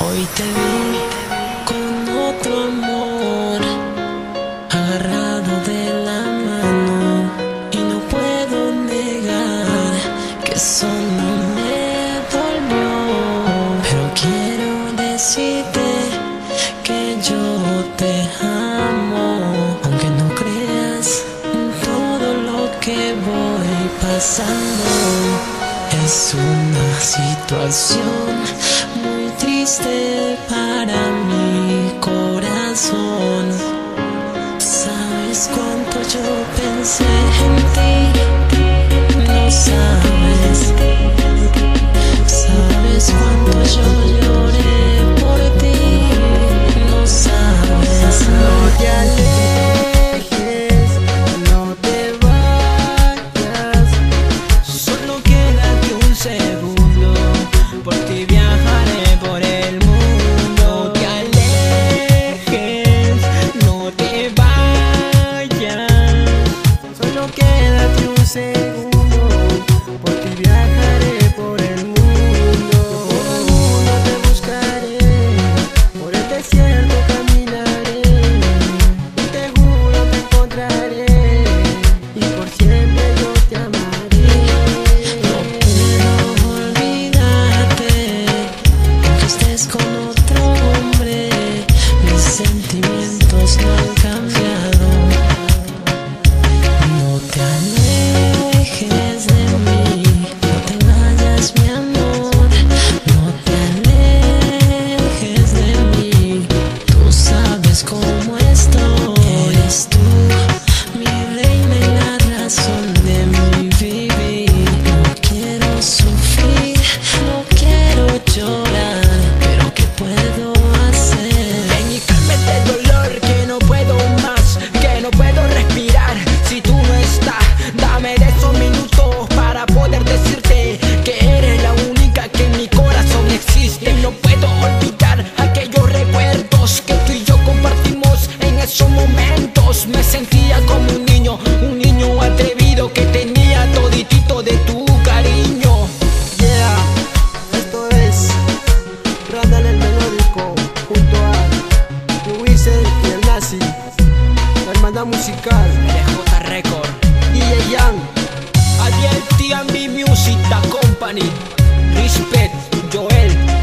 Hoy te vi con otro amor, agarrado de la mano, y no puedo negar que eso no me dolió. Pero quiero decirte que yo te amo, aunque no creas en todo lo que voy pasando. Es una situación muy triste para mi corazón. ¿Sabes cuánto yo pensé en ti? No sabes. ¿Sabes cuánto yo lloré por ti? No sabes. No te alejes, no te vayas. Solo quédate un segundo, por ti viajaré por el mundo. No te alejes, no te vayas. Solo quédate un segundo, por ti viajaré por el mundo. Por el mundo te buscaré, por el desierto caminaré, y te juro te encontraré, y por siempre yo te amaré. No puedo olvidarte, aunque estés con otro hombre, mis sentimientos no han cambiado. No te alejes de mí, no te vayas mi amor, no te alejes de mí, tú sabes cómo estoy. Eres tú mi reina y la razón de mi vivir. No quiero sufrir, no quiero llorar, pero ¿qué puedo hacer? Ven y cálmate el dolor, que no puedo más, que no puedo respirar si tú no estás. Dame de esos minutos para poder decirte que eres la única que en mi corazón existe. No puedo olvidar aquellos recuerdos que tú y yo compartimos en esos momentos. Me sentía como un niño atrevido que tenía toditito de tu cariño. Yeah, esto es Randall el Melódico junto a Wizard y el Nazi, la hermandad musical LJ Record. DJ Young, Adiel TMB Music, The Company, Respect, Joel.